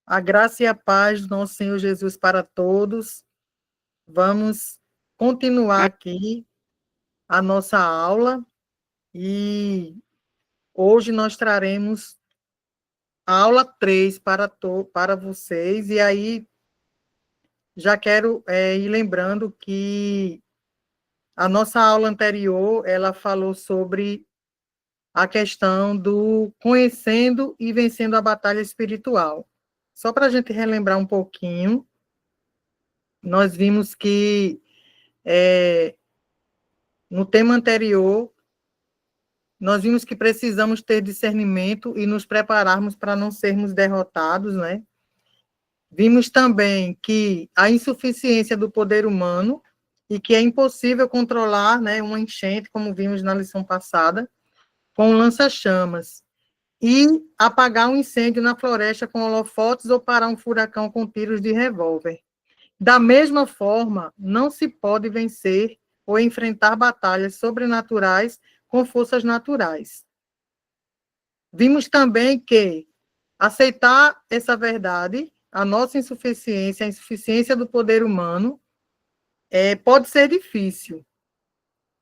A graça e a paz do nosso Senhor Jesus para todos. Vamos continuar aqui a nossa aula e hoje nós traremos a aula 3 para vocês. E aí já quero ir lembrando que a nossa aula anterior ela falou sobre a questão do conhecendo e vencendo a batalha espiritual. Só para a gente relembrar um pouquinho, nós vimos que no tema anterior, nós vimos que precisamos ter discernimento e nos prepararmos para não sermos derrotados, né? Vimos também que a insuficiência do poder humano e que é impossível controlar, né, uma enchente, como vimos na lição passada, com um lança-chamas, e apagar um incêndio na floresta com holofotes ou parar um furacão com tiros de revólver. Da mesma forma, não se pode vencer ou enfrentar batalhas sobrenaturais com forças naturais. Vimos também que aceitar essa verdade, a nossa insuficiência, a insuficiência do poder humano, pode ser difícil,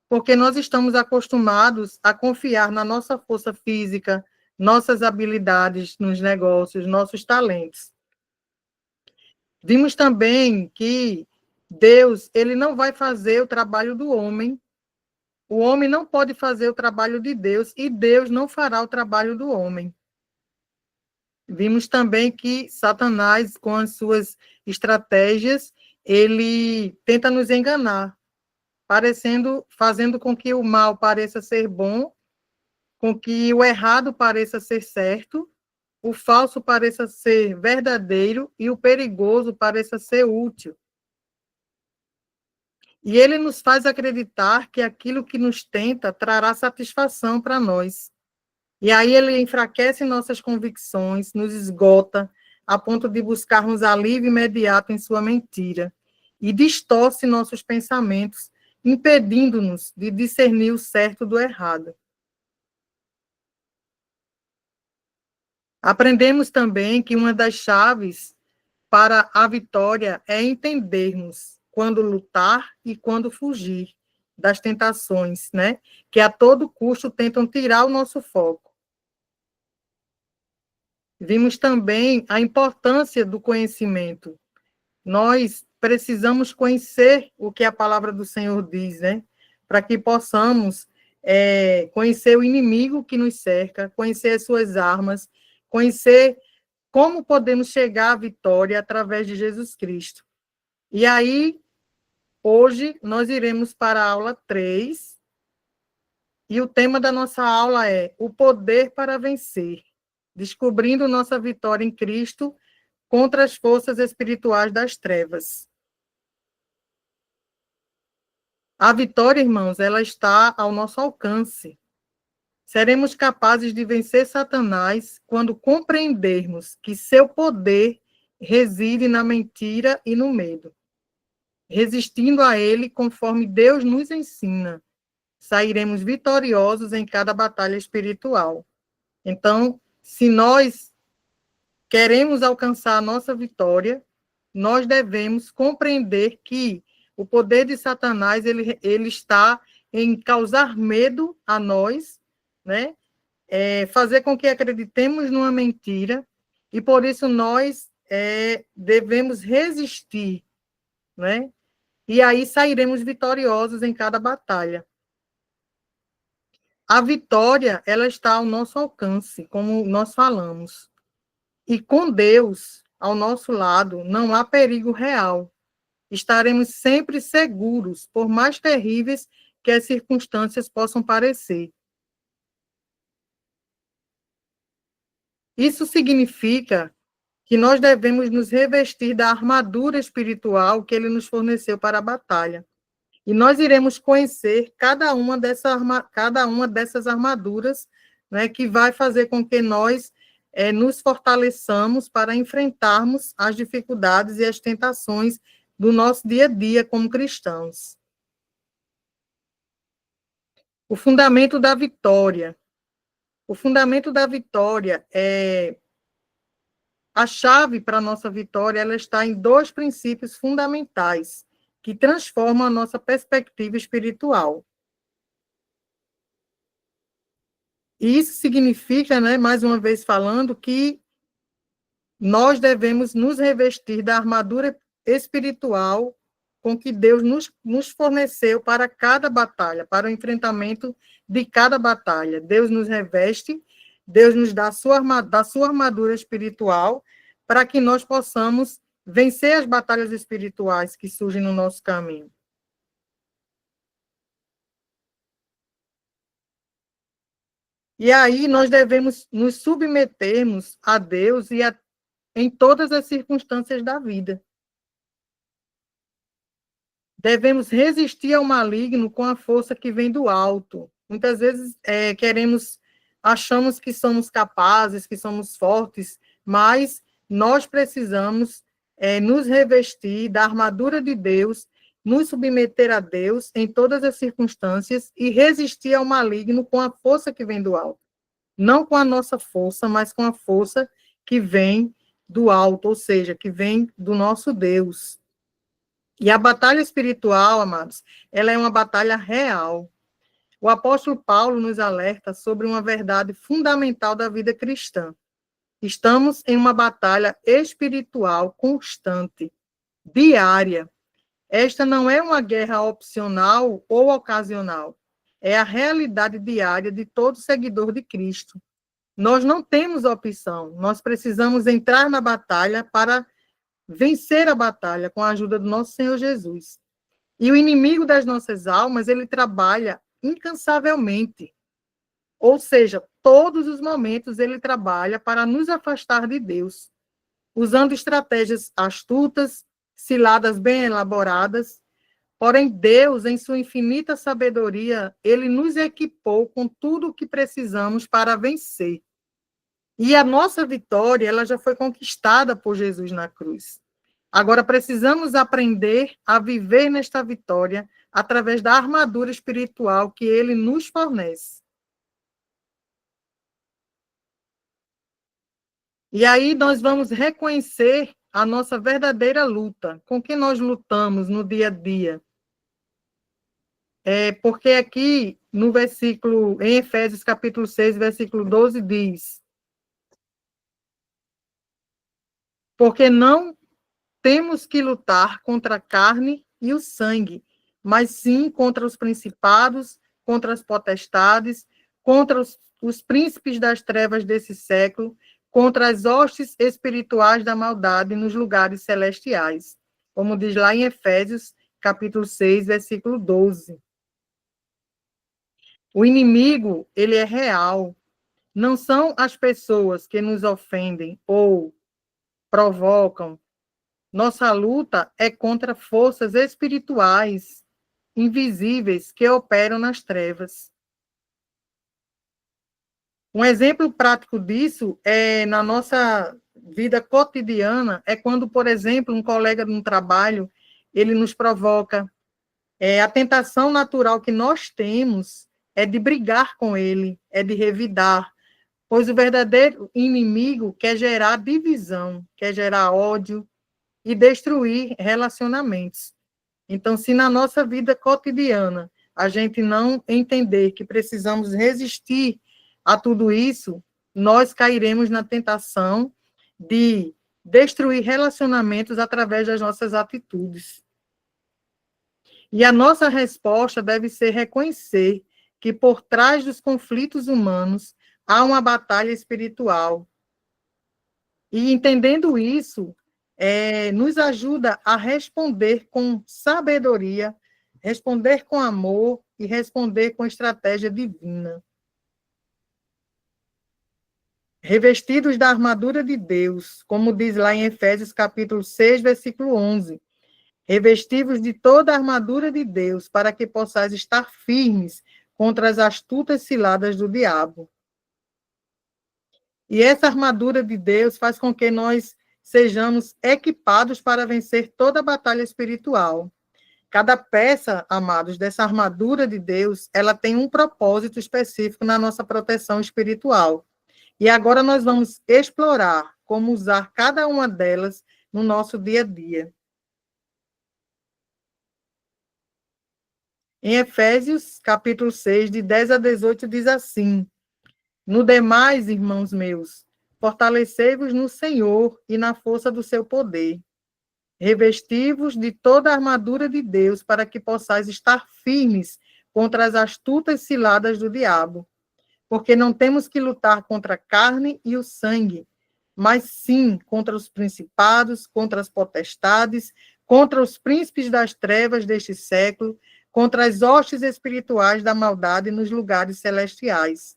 porque nós estamos acostumados a confiar na nossa força física, nossas habilidades nos negócios, nossos talentos. Vimos também que Deus, ele não vai fazer o trabalho do homem. O homem não pode fazer o trabalho de Deus e Deus não fará o trabalho do homem. Vimos também que Satanás, com as suas estratégias, ele tenta nos enganar, fazendo com que o mal pareça ser bom, com que o errado pareça ser certo, o falso pareça ser verdadeiro e o perigoso pareça ser útil. E ele nos faz acreditar que aquilo que nos tenta trará satisfação para nós. E aí ele enfraquece nossas convicções, nos esgota, a ponto de buscarmos alívio imediato em sua mentira, e distorce nossos pensamentos, impedindo-nos de discernir o certo do errado. Aprendemos também que uma das chaves para a vitória é entendermos quando lutar e quando fugir das tentações, né? Que a todo custo tentam tirar o nosso foco. Vimos também a importância do conhecimento. Nós precisamos conhecer o que a palavra do Senhor diz, né? Para que possamos conhecer o inimigo que nos cerca, conhecer as suas armas, conhecer como podemos chegar à vitória através de Jesus Cristo. E aí, hoje, nós iremos para a aula 3, e o tema da nossa aula é o poder para vencer, descobrindo nossa vitória em Cristo contra as forças espirituais das trevas. A vitória, irmãos, ela está ao nosso alcance. Seremos capazes de vencer Satanás quando compreendermos que seu poder reside na mentira e no medo. Resistindo a ele conforme Deus nos ensina, sairemos vitoriosos em cada batalha espiritual. Então, se nós queremos alcançar a nossa vitória, nós devemos compreender que o poder de Satanás ele está em causar medo a nós, né? Fazer com que acreditemos numa mentira, e por isso nós devemos resistir, né? E aí sairemos vitoriosos em cada batalha. A vitória, ela está ao nosso alcance, como nós falamos. E com Deus ao nosso lado, não há perigo real. Estaremos sempre seguros, por mais terríveis que as circunstâncias possam parecer. Isso significa que nós devemos nos revestir da armadura espiritual que ele nos forneceu para a batalha. E nós iremos conhecer cada uma dessas armaduras, né, que vai fazer com que nós nos fortaleçamos para enfrentarmos as dificuldades e as tentações do nosso dia a dia como cristãos. O fundamento da vitória. O fundamento da vitória A chave para a nossa vitória, ela está em dois princípios fundamentais que transformam a nossa perspectiva espiritual. E isso significa, né, mais uma vez falando, que nós devemos nos revestir da armadura espiritual com que Deus nos forneceu para cada batalha, para o enfrentamento de cada batalha. Deus nos reveste, Deus nos dá da sua armadura espiritual para que nós possamos vencer as batalhas espirituais que surgem no nosso caminho. E aí nós devemos nos submetermos a Deus em todas as circunstâncias da vida. Devemos resistir ao maligno com a força que vem do alto. Muitas vezes achamos que somos capazes, que somos fortes, mas nós precisamos nos revestir da armadura de Deus, nos submeter a Deus em todas as circunstâncias e resistir ao maligno com a força que vem do alto. Não com a nossa força, mas com a força que vem do alto, ou seja, que vem do nosso Deus. E a batalha espiritual, amados, ela é uma batalha real. O apóstolo Paulo nos alerta sobre uma verdade fundamental da vida cristã. Estamos em uma batalha espiritual constante, diária. Esta não é uma guerra opcional ou ocasional. É a realidade diária de todo seguidor de Cristo. Nós não temos opção. Nós precisamos entrar na batalha para vencer a batalha com a ajuda do nosso Senhor Jesus. E o inimigo das nossas almas, ele trabalha incansavelmente. Ou seja, todos os momentos ele trabalha para nos afastar de Deus, usando estratégias astutas, ciladas bem elaboradas. Porém, Deus, em sua infinita sabedoria, ele nos equipou com tudo o que precisamos para vencer. E a nossa vitória, ela já foi conquistada por Jesus na cruz. Agora precisamos aprender a viver nesta vitória através da armadura espiritual que ele nos fornece. E aí nós vamos reconhecer a nossa verdadeira luta, com que nós lutamos no dia a dia. Porque aqui no versículo, em Efésios capítulo 6, versículo 12, diz: porque não temos que lutar contra a carne e o sangue, mas sim contra os principados, contra as potestades, contra os príncipes das trevas desse século, contra as hostes espirituais da maldade nos lugares celestiais. Como diz lá em Efésios, capítulo 6, versículo 12. O inimigo, ele é real. Não são as pessoas que nos ofendem ou provocam. Nossa luta é contra forças espirituais invisíveis que operam nas trevas. Um exemplo prático disso é na nossa vida cotidiana, é quando, por exemplo, um colega de um trabalho, ele nos provoca. A tentação natural que nós temos é de brigar com ele, é de revidar, pois o verdadeiro inimigo quer gerar divisão, quer gerar ódio, e destruir relacionamentos. Então, se na nossa vida cotidiana a gente não entender que precisamos resistir a tudo isso, nós cairemos na tentação de destruir relacionamentos através das nossas atitudes. E a nossa resposta deve ser reconhecer que por trás dos conflitos humanos há uma batalha espiritual. E entendendo isso, nos ajuda a responder com sabedoria, responder com amor e responder com estratégia divina. Revestidos da armadura de Deus, como diz lá em Efésios capítulo 6, versículo 11. Revestivos de toda a armadura de Deus, para que possais estar firmes contra as astutas ciladas do diabo. E essa armadura de Deus faz com que nós sejamos equipados para vencer toda a batalha espiritual. Cada peça, amados, dessa armadura de Deus, ela tem um propósito específico na nossa proteção espiritual. E agora nós vamos explorar como usar cada uma delas no nosso dia a dia. Em Efésios, capítulo 6, de 10 a 18, diz assim: No demais, irmãos meus, fortalecei-vos no Senhor e na força do seu poder. Revesti-vos de toda a armadura de Deus, para que possais estar firmes contra as astutas ciladas do diabo. Porque não temos que lutar contra a carne e o sangue, mas sim contra os principados, contra as potestades, contra os príncipes das trevas deste século, contra as hostes espirituais da maldade nos lugares celestiais.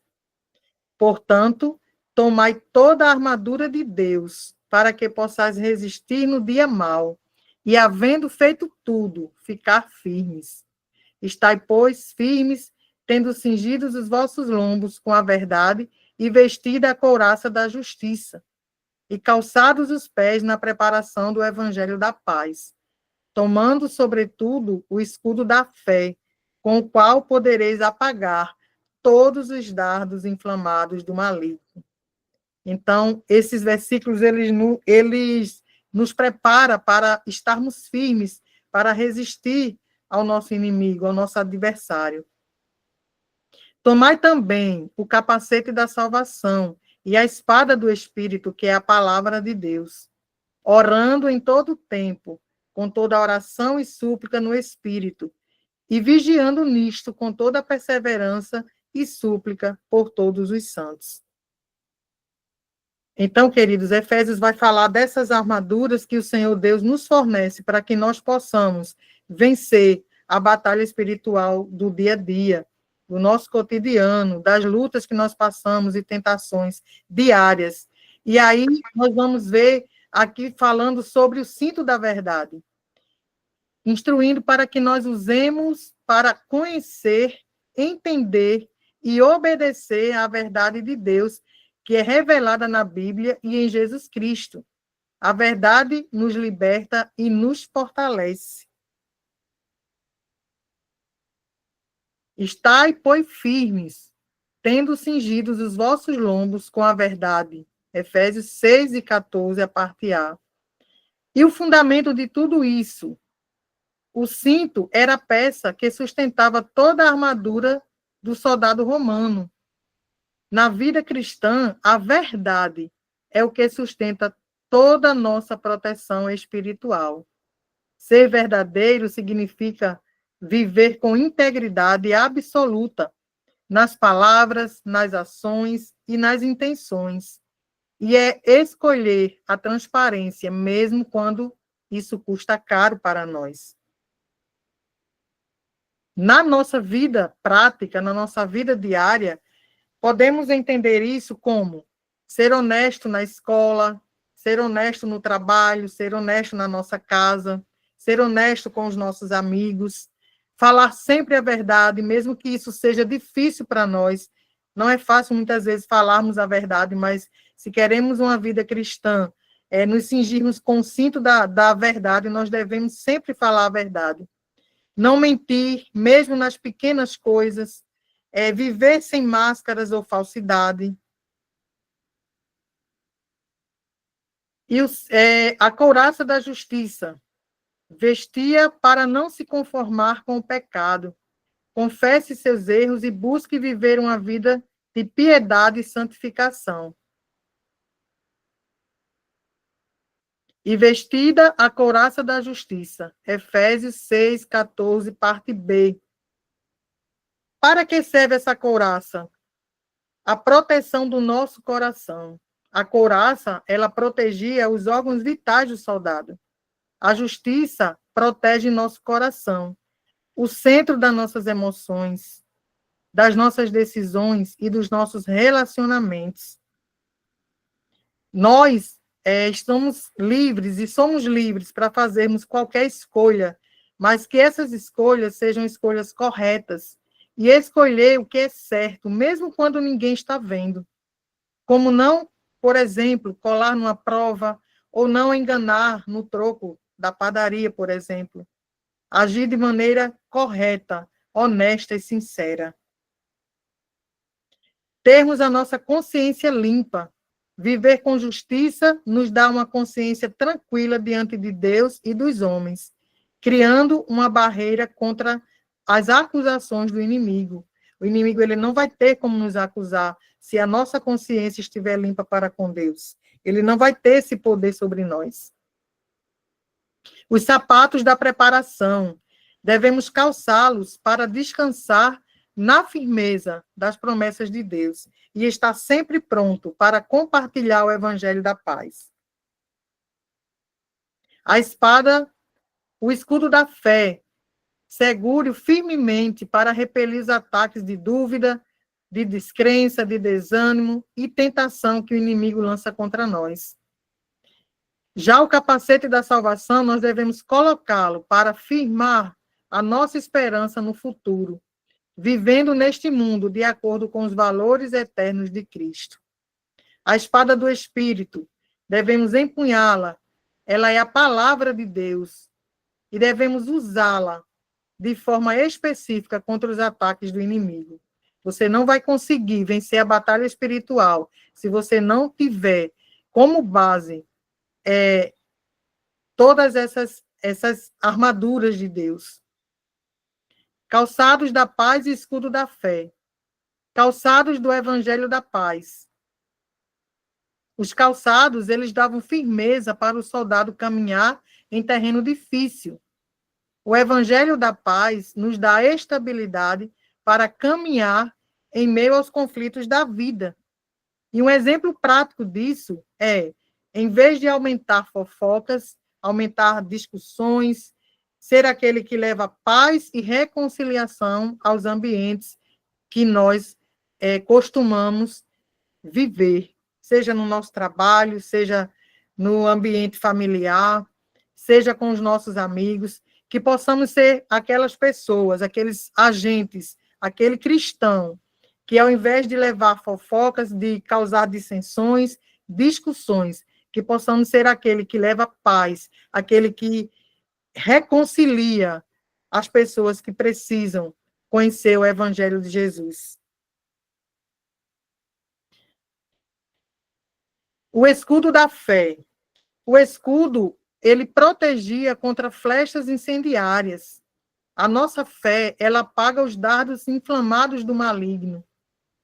Portanto, tomai toda a armadura de Deus, para que possais resistir no dia mau, e havendo feito tudo, ficar firmes. Estai, pois, firmes, tendo cingidos os vossos lombos com a verdade, e vestida a couraça da justiça, e calçados os pés na preparação do evangelho da paz, tomando, sobretudo, o escudo da fé, com o qual podereis apagar todos os dardos inflamados do maligno. Então, esses versículos, eles nos preparam para estarmos firmes, para resistir ao nosso inimigo, ao nosso adversário. Tomai também o capacete da salvação e a espada do Espírito, que é a palavra de Deus, orando em todo o tempo, com toda oração e súplica no Espírito, e vigiando nisto com toda perseverança e súplica por todos os santos. Então, queridos, Efésios vai falar dessas armaduras que o Senhor Deus nos fornece para que nós possamos vencer a batalha espiritual do dia a dia, do nosso cotidiano, das lutas que nós passamos e tentações diárias. E aí nós vamos ver aqui falando sobre o cinto da verdade, instruindo para que nós usemos para conhecer, entender e obedecer à verdade de Deus, que é revelada na Bíblia e em Jesus Cristo. A verdade nos liberta e nos fortalece. Estai, pois, firmes, tendo cingidos os vossos lombos com a verdade. Efésios 6 e 14, a parte A. E o fundamento de tudo isso, o cinto era a peça que sustentava toda a armadura do soldado romano. Na vida cristã, a verdade é o que sustenta toda a nossa proteção espiritual. Ser verdadeiro significa viver com integridade absoluta nas palavras, nas ações e nas intenções. E é escolher a transparência, mesmo quando isso custa caro para nós. Na nossa vida prática, na nossa vida diária, podemos entender isso como ser honesto na escola, ser honesto no trabalho, ser honesto na nossa casa, ser honesto com os nossos amigos, falar sempre a verdade, mesmo que isso seja difícil para nós. Não é fácil, muitas vezes, falarmos a verdade, mas se queremos uma vida cristã, nos cingirmos com o cinto da verdade, nós devemos sempre falar a verdade. Não mentir, mesmo nas pequenas coisas, viver sem máscaras ou falsidade. E a couraça da justiça, vestia para não se conformar com o pecado. Confesse seus erros e busque viver uma vida de piedade e santificação. E vestida a couraça da justiça. Efésios 6, 14, parte B. Para que serve essa couraça? A proteção do nosso coração. A couraça, ela protegia os órgãos vitais do soldado. A justiça protege nosso coração, o centro das nossas emoções, das nossas decisões e dos nossos relacionamentos. Nós estamos livres e somos livres para fazermos qualquer escolha, mas que essas escolhas sejam escolhas corretas e escolher o que é certo, mesmo quando ninguém está vendo. Como não, por exemplo, colar numa prova ou não enganar no troco da padaria, por exemplo. Agir de maneira correta, honesta e sincera. Termos a nossa consciência limpa, Viver com justiça nos dá uma consciência tranquila diante de Deus e dos homens, criando uma barreira contra as acusações do inimigo. O inimigo ele não vai ter como nos acusar se a nossa consciência estiver limpa para com Deus. Ele não vai ter esse poder sobre nós. Os sapatos da preparação. Devemos calçá-los para descansar na firmeza das promessas de Deus e estar sempre pronto para compartilhar o evangelho da paz. A espada, o escudo da fé, segure-o firmemente para repelir os ataques de dúvida, de descrença, de desânimo e tentação que o inimigo lança contra nós. Já o capacete da salvação, nós devemos colocá-lo para firmar a nossa esperança no futuro, vivendo neste mundo de acordo com os valores eternos de Cristo. A espada do Espírito, devemos empunhá-la, ela é a palavra de Deus, e devemos usá-la de forma específica contra os ataques do inimigo. Você não vai conseguir vencer a batalha espiritual se você não tiver como base todas essas armaduras de Deus. Calçados da paz e escudo da fé. Calçados do evangelho da paz. Os calçados, eles davam firmeza para o soldado caminhar em terreno difícil. O evangelho da paz nos dá estabilidade para caminhar em meio aos conflitos da vida. E um exemplo prático disso é, em vez de aumentar fofocas, aumentar discussões, ser aquele que leva paz e reconciliação aos ambientes que nós costumamos viver, seja no nosso trabalho, seja no ambiente familiar, seja com os nossos amigos, que possamos ser aquelas pessoas, aqueles agentes, aquele cristão, que ao invés de levar fofocas, de causar dissensões, discussões, que possamos ser aquele que leva paz, aquele que reconcilia as pessoas que precisam conhecer o Evangelho de Jesus. O escudo da fé. O escudo, ele protegia contra flechas incendiárias. A nossa fé, ela apaga os dardos inflamados do maligno,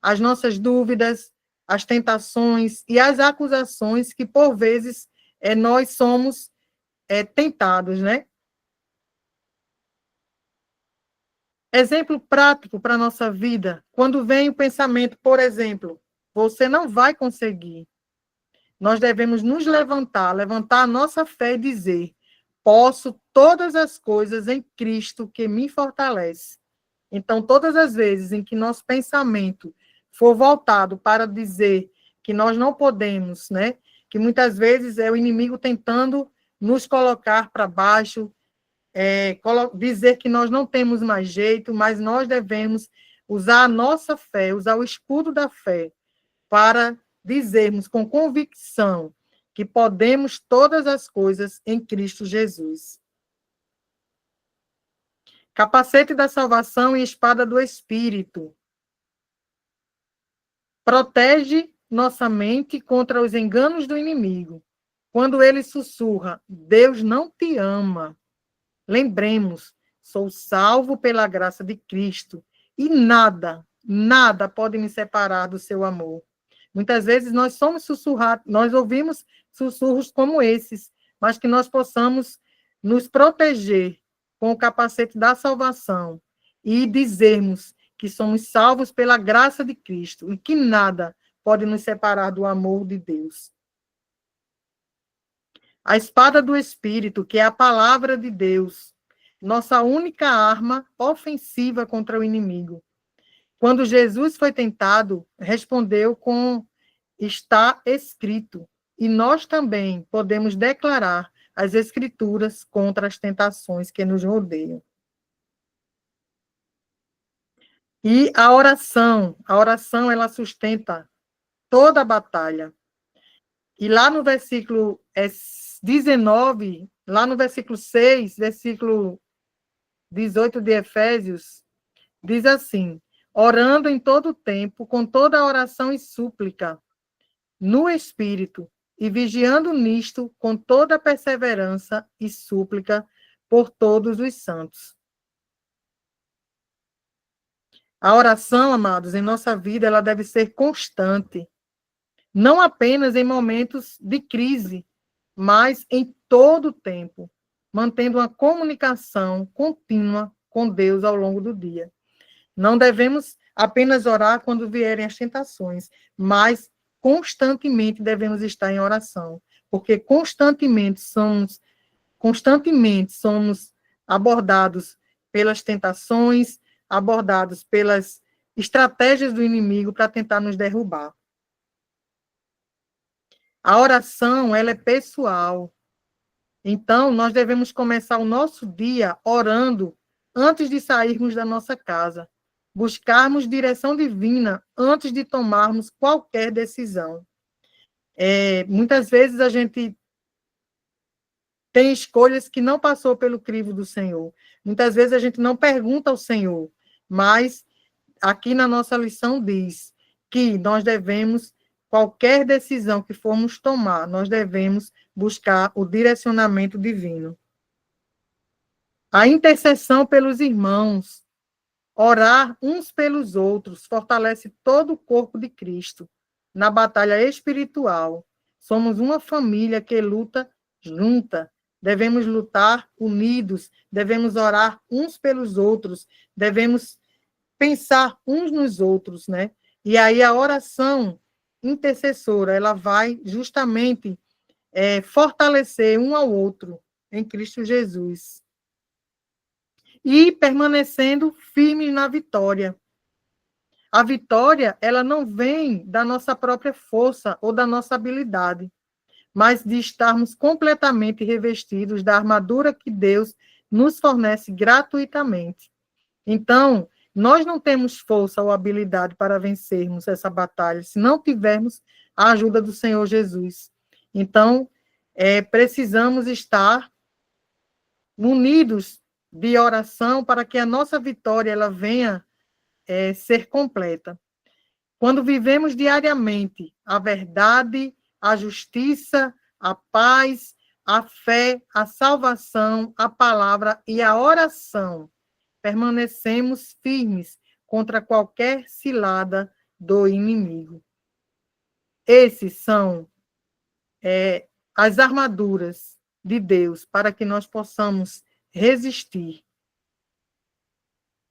as nossas dúvidas, as tentações e as acusações que, por vezes, nós somos tentados, né? Exemplo prático para a nossa vida, quando vem o pensamento, por exemplo, você não vai conseguir. Nós devemos nos levantar a nossa fé e dizer, posso todas as coisas em Cristo que me fortalece. Então, todas as vezes em que nosso pensamento for voltado para dizer que nós não podemos, né? Que muitas vezes é o inimigo tentando nos colocar para baixo, dizer que nós não temos mais jeito, mas nós devemos usar a nossa fé, usar o escudo da fé, para dizermos com convicção que podemos todas as coisas em Cristo Jesus. Capacete da salvação e espada do Espírito. Protege nossa mente contra os enganos do inimigo. Quando ele sussurra, Deus não te ama. Lembremos, sou salvo pela graça de Cristo e nada, nada pode me separar do seu amor. Muitas vezes nós somos sussurrados, nós ouvimos sussurros como esses, mas que nós possamos nos proteger com o capacete da salvação e dizermos que somos salvos pela graça de Cristo e que nada pode nos separar do amor de Deus. A espada do Espírito, que é a palavra de Deus, nossa única arma ofensiva contra o inimigo. Quando Jesus foi tentado, respondeu com está escrito. E nós também podemos declarar as Escrituras contra as tentações que nos rodeiam. E a oração ela sustenta toda a batalha. E lá no versículo 19, lá no versículo 6, versículo 18 de Efésios, diz assim, orando em todo o tempo, com toda a oração e súplica, no Espírito, e vigiando nisto com toda perseverança e súplica por todos os santos. A oração, amados, em nossa vida, ela deve ser constante, não apenas em momentos de crise, mas em todo o tempo, mantendo uma comunicação contínua com Deus ao longo do dia. Não devemos apenas orar quando vierem as tentações, mas constantemente devemos estar em oração, porque constantemente somos abordados pelas tentações, abordados pelas estratégias do inimigo para tentar nos derrubar. A oração, ela é pessoal. Então, nós devemos começar o nosso dia orando antes de sairmos da nossa casa. Buscarmos direção divina antes de tomarmos qualquer decisão. Muitas vezes a gente tem escolhas que não passou pelo crivo do Senhor. Muitas vezes a gente não pergunta ao Senhor, mas aqui na nossa lição diz que nós devemos, qualquer decisão que formos tomar, nós devemos buscar o direcionamento divino. A intercessão pelos irmãos, orar uns pelos outros, fortalece todo o corpo de Cristo na batalha espiritual. Somos uma família que luta junta. Devemos lutar unidos, devemos orar uns pelos outros, devemos pensar uns nos outros, né? E aí a oração intercessora, ela vai justamente fortalecer um ao outro em Cristo Jesus. E permanecendo firmes na vitória. A vitória, ela não vem da nossa própria força ou da nossa habilidade, mas de estarmos completamente revestidos da armadura que Deus nos fornece gratuitamente. Então, nós não temos força ou habilidade para vencermos essa batalha se não tivermos a ajuda do Senhor Jesus. Então, precisamos estar unidos de oração para que a nossa vitória ela venha ser completa. Quando vivemos diariamente a verdade, a justiça, a paz, a fé, a salvação, a palavra e a oração, permanecemos firmes contra qualquer cilada do inimigo. Esses são as armaduras de Deus para que nós possamos resistir.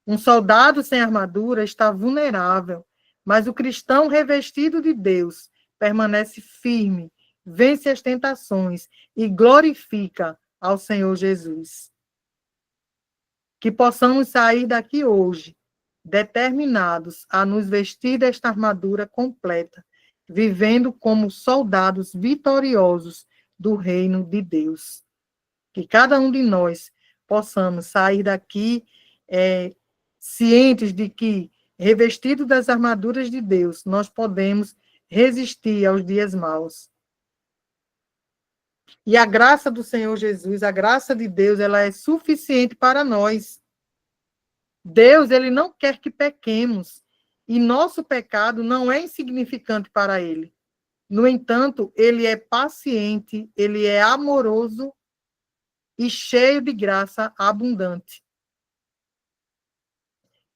Um soldado sem armadura está vulnerável, mas o cristão revestido de Deus permanece firme, vence as tentações e glorifica ao Senhor Jesus. Que possamos sair daqui hoje, determinados a nos vestir desta armadura completa, vivendo como soldados vitoriosos do reino de Deus. Que cada um de nós possamos sair daqui cientes de que, revestidos das armaduras de Deus, nós podemos resistir aos dias maus. E a graça do Senhor Jesus, a graça de Deus, ela é suficiente para nós. Deus, ele não quer que pequemos, e nosso pecado não é insignificante para ele. No entanto, ele é paciente, ele é amoroso e cheio de graça abundante.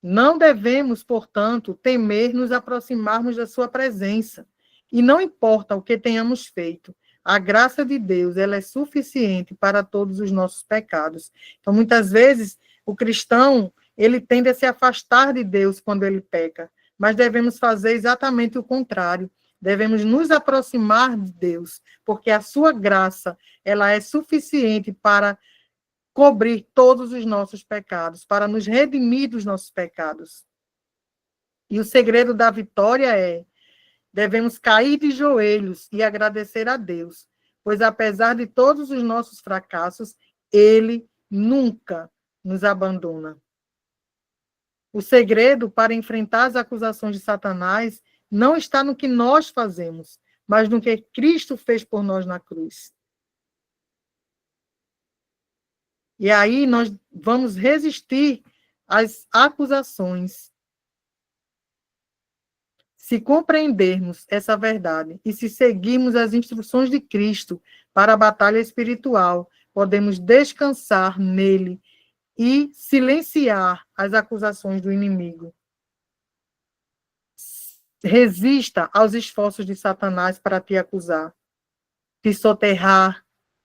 Não devemos, portanto, temer nos aproximarmos da sua presença. E não importa o que tenhamos feito, a graça de Deus, ela é suficiente para todos os nossos pecados. Então, muitas vezes, o cristão, ele tende a se afastar de Deus quando ele peca, mas devemos fazer exatamente o contrário. Devemos nos aproximar de Deus, porque a sua graça, ela é suficiente para cobrir todos os nossos pecados, para nos redimir dos nossos pecados. E o segredo da vitória devemos cair de joelhos e agradecer a Deus, pois apesar de todos os nossos fracassos, Ele nunca nos abandona. O segredo para enfrentar as acusações de Satanás não está no que nós fazemos, mas no que Cristo fez por nós na cruz. E aí nós vamos resistir às acusações, Se compreendermos essa verdade e se seguirmos as instruções de Cristo para a batalha espiritual, podemos descansar nele e silenciar as acusações do inimigo. Resista aos esforços de Satanás para te acusar, te soterrar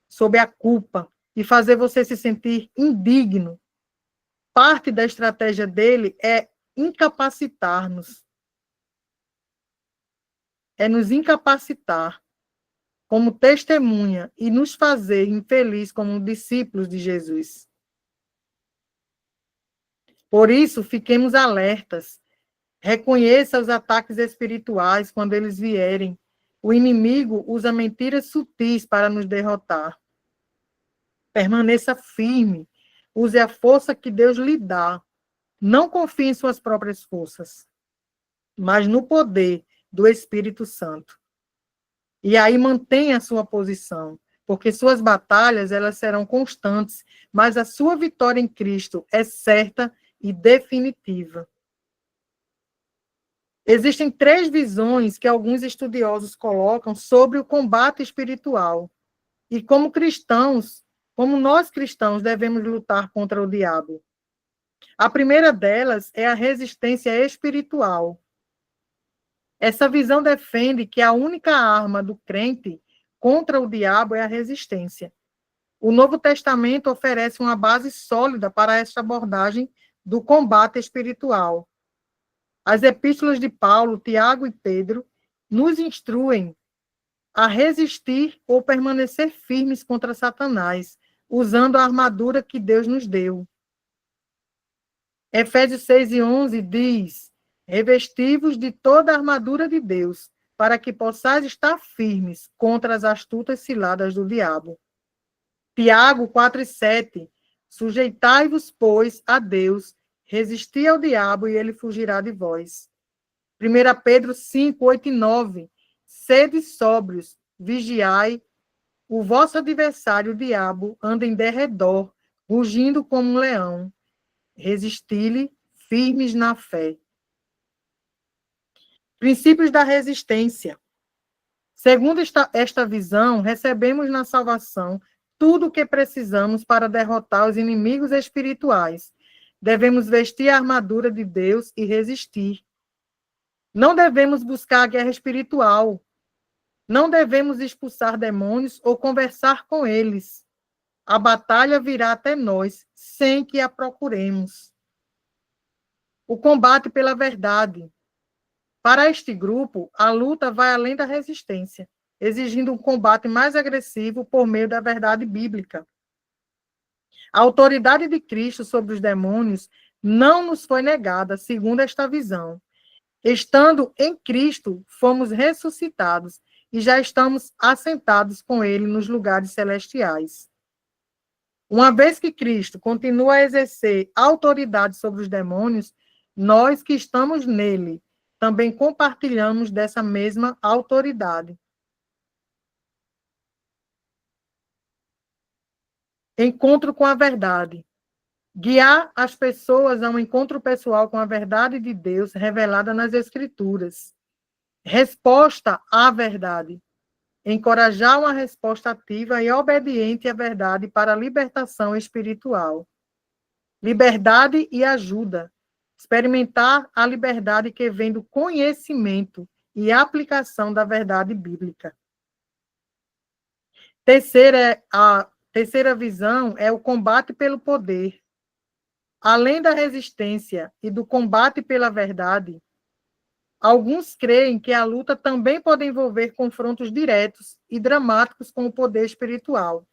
sob a culpa e fazer você se sentir indigno. Parte da estratégia dele é incapacitar-nos. É nos incapacitar como testemunha e nos fazer infeliz como discípulos de Jesus. Por isso, fiquemos alertas. Reconheça os ataques espirituais quando eles vierem. O inimigo usa mentiras sutis para nos derrotar. Permaneça firme. Use a força que Deus lhe dá. Não confie em suas próprias forças, mas no poder do Espírito Santo. E aí mantenha a sua posição, porque suas batalhas elas serão constantes, mas a sua vitória em Cristo é certa e definitiva. Existem 3 visões que alguns estudiosos colocam sobre o combate espiritual. E como cristãos, como nós cristãos devemos lutar contra o diabo. A primeira delas é a resistência espiritual. Essa visão defende que a única arma do crente contra o diabo é a resistência. O Novo Testamento oferece uma base sólida para esta abordagem do combate espiritual. As epístolas de Paulo, Tiago e Pedro nos instruem a resistir ou permanecer firmes contra Satanás, usando a armadura que Deus nos deu. Efésios 6:11 diz: revesti-vos de toda a armadura de Deus, para que possais estar firmes contra as astutas ciladas do diabo. Tiago 4:7, sujeitai-vos, pois, a Deus, resisti ao diabo e ele fugirá de vós. 1 Pedro 5:8-9, sede sóbrios, vigiai, o vosso adversário, o diabo, anda em derredor, rugindo como um leão. Resisti-lhe, firmes na fé. Princípios da resistência. Segundo esta visão, recebemos na salvação tudo o que precisamos para derrotar os inimigos espirituais. Devemos vestir a armadura de Deus e resistir. Não devemos buscar a guerra espiritual. Não devemos expulsar demônios ou conversar com eles. A batalha virá até nós, sem que a procuremos. O combate pela verdade. Para este grupo, a luta vai além da resistência, exigindo um combate mais agressivo por meio da verdade bíblica. A autoridade de Cristo sobre os demônios não nos foi negada, segundo esta visão. Estando em Cristo, fomos ressuscitados e já estamos assentados com Ele nos lugares celestiais. Uma vez que Cristo continua a exercer autoridade sobre os demônios, nós que estamos nele também compartilhamos dessa mesma autoridade. Encontro com a verdade. Guiar as pessoas a um encontro pessoal com a verdade de Deus revelada nas Escrituras. Resposta à verdade. Encorajar uma resposta ativa e obediente à verdade para a libertação espiritual. Liberdade e ajuda. Experimentar a liberdade que vem do conhecimento e aplicação da verdade bíblica. A terceira visão é o combate pelo poder. Além da resistência e do combate pela verdade, alguns creem que a luta também pode envolver confrontos diretos e dramáticos com o poder espiritual.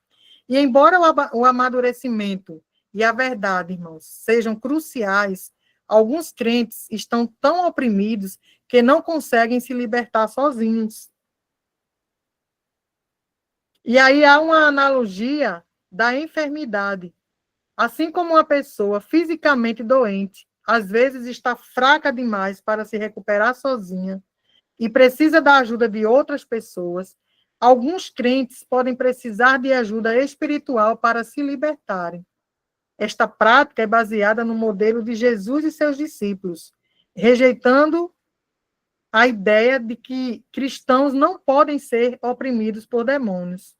E embora o amadurecimento e a verdade, irmãos, sejam cruciais, alguns crentes estão tão oprimidos que não conseguem se libertar sozinhos. E aí há uma analogia da enfermidade. Assim como uma pessoa fisicamente doente, às vezes está fraca demais para se recuperar sozinha e precisa da ajuda de outras pessoas, alguns crentes podem precisar de ajuda espiritual para se libertarem. Esta prática é baseada no modelo de Jesus e seus discípulos, rejeitando a ideia de que cristãos não podem ser oprimidos por demônios.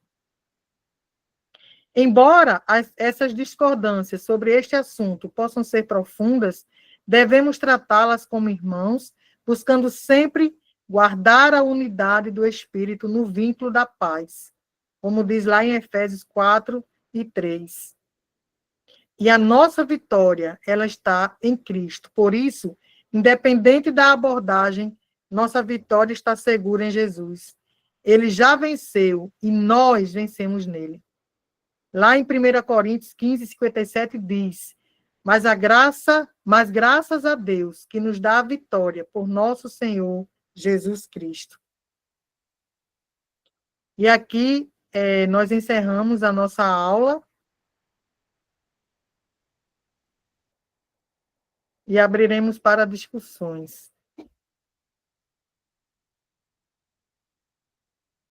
Embora essas discordâncias sobre este assunto possam ser profundas, devemos tratá-las como irmãos, buscando sempre guardar a unidade do Espírito no vínculo da paz, como diz lá em Efésios 4:3. E a nossa vitória, ela está em Cristo. Por isso, independente da abordagem, nossa vitória está segura em Jesus. Ele já venceu e nós vencemos nele. Lá em 1 Coríntios 15:57 diz: mas graças a Deus que nos dá a vitória por nosso Senhor Jesus Cristo. E aqui nós encerramos a nossa aula e abriremos para discussões.